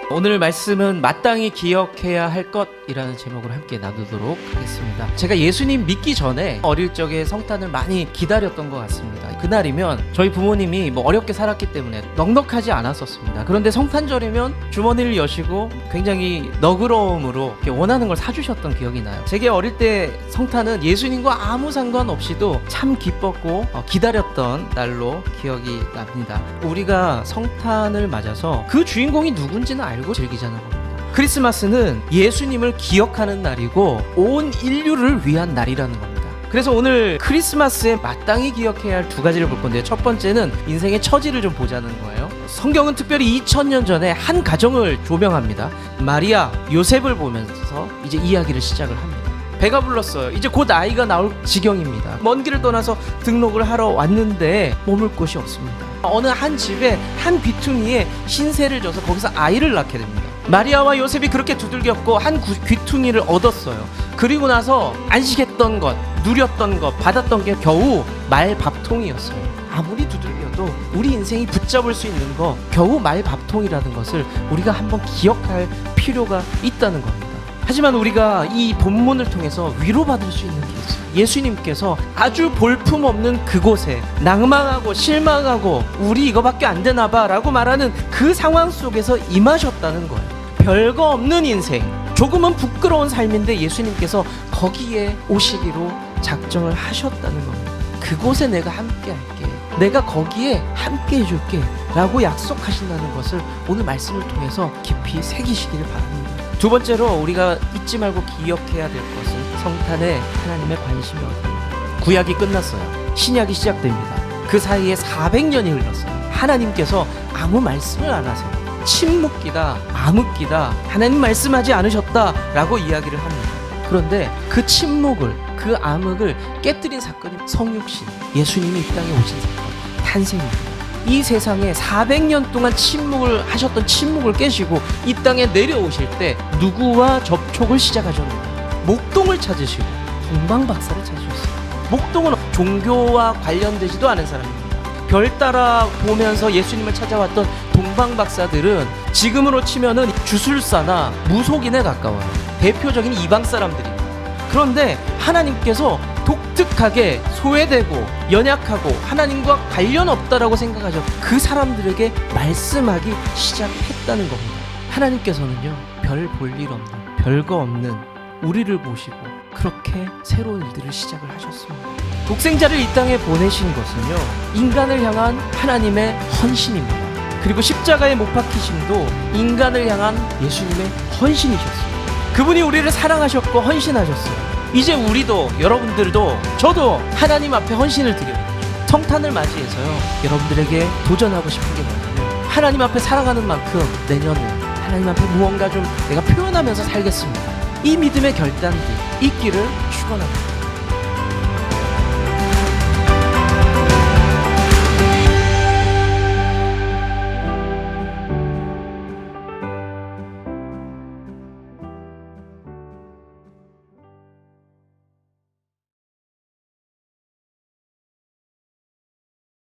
오늘 말씀은 마땅히 기억해야 할 것이라는 제목으로 함께 나누도록 하겠습니다. 제가 예수님 믿기 전에 어릴 적에 성탄을 많이 기다렸던 것 같습니다. 그날이면 저희 부모님이 어렵게 살았기 때문에 넉넉하지 않았었습니다. 그런데 성탄절이면 주머니를 여시고 굉장히 너그러움으로 이렇게 원하는 걸 사주셨던 기억이 나요. 제게 어릴 때 성탄은 예수님과 아무 상관없이도 참 기뻤고 기다렸던 날로 기억이 납니다. 우리가 성탄을 맞아서 그 주인공이 누군지는 알고 즐기자는 겁니다. 크리스마스는 예수님을 기억하는 날이고 온 인류를 위한 날이라는 겁니다. 그래서 오늘 크리스마스에 마땅히 기억해야 할 두 가지를 볼 건데요. 첫 번째는 인생의 처지를 좀 보자는 거예요. 성경은 특별히 2000년 전에 한 가정을 조명합니다. 마리아, 요셉을 보면서 이제 이야기를 시작을 합니다. 배가 불렀어요. 이제 곧 아이가 나올 지경입니다. 먼 길을 떠나서 등록을 하러 왔는데 머물 곳이 없습니다. 어느 한 집에 한 귀퉁이에 신세를 져서 거기서 아이를 낳게 됩니다. 마리아와 요셉이 그렇게 두들겼고 한 귀퉁이를 얻었어요. 그리고 나서 안식했던 것, 누렸던 것, 받았던 게 겨우 말밥통이었어요. 아무리 두들겨도 우리 인생이 붙잡을 수 있는 거 겨우 말밥통이라는 것을 우리가 한번 기억할 필요가 있다는 겁니다. 하지만 우리가 이 본문을 통해서 위로받을 수 있는 게 있어요. 예수님께서 아주 볼품없는 그곳에 낭망하고 실망하고 우리 이거밖에 안 되나 봐 라고 말하는 그 상황 속에서 임하셨다는 거예요. 별거 없는 인생, 조금은 부끄러운 삶인데 예수님께서 거기에 오시기로 작정을 하셨다는 겁니다. 그곳에 내가 함께 할게, 내가 거기에 함께 해줄게 라고 약속하신다는 것을 오늘 말씀을 통해서 깊이 새기시기를 바랍니다. 두 번째로 우리가 잊지 말고 기억해야 될 것은 성탄에 하나님의 관심이 어디입니다. 구약이 끝났어요. 신약이 시작됩니다. 그 사이에 400년이 흘렀어요. 하나님께서 아무 말씀을 안 하세요. 침묵기다, 암흑기다, 하나님 말씀하지 않으셨다라고 이야기를 합니다. 그런데 그 침묵을, 그 암흑을 깨뜨린 사건이 성육신, 예수님이 이 땅에 오신 사건, 탄생입니다. 이 세상에 400년 동안 침묵을 하셨던 침묵을 깨시고 이 땅에 내려오실 때 누구와 접촉을 시작하셨는가? 목동을 찾으시고 동방박사를 찾으셨어요. 목동은 종교와 관련되지도 않은 사람입니다. 별 따라 보면서 예수님을 찾아왔던 동방박사들은 지금으로 치면은 주술사나 무속인에 가까워요. 대표적인 이방 사람들입니다. 그런데 하나님께서 독특하게 소외되고 연약하고 하나님과 관련 없다라고 생각하셔 그 사람들에게 말씀하기 시작했다는 겁니다. 하나님께서는요, 별 볼 일 없는, 별거 없는 우리를 보시고 그렇게 새로운 일들을 시작을 하셨습니다. 독생자를 이 땅에 보내신 것은요, 인간을 향한 하나님의 헌신입니다. 그리고 십자가의 못 박히심도 인간을 향한 예수님의 헌신이셨어요. 그분이 우리를 사랑하셨고 헌신하셨어요. 이제 우리도, 여러분들도, 저도 하나님 앞에 헌신을 드려요. 성탄을 맞이해서요, 여러분들에게 도전하고 싶은 게 뭐냐면 하나님 앞에 사랑하는 만큼 내년에 하나님 앞에 무언가 좀 내가 표현하면서 살겠습니다. 이 믿음의 결단들 있기를 축원합니다.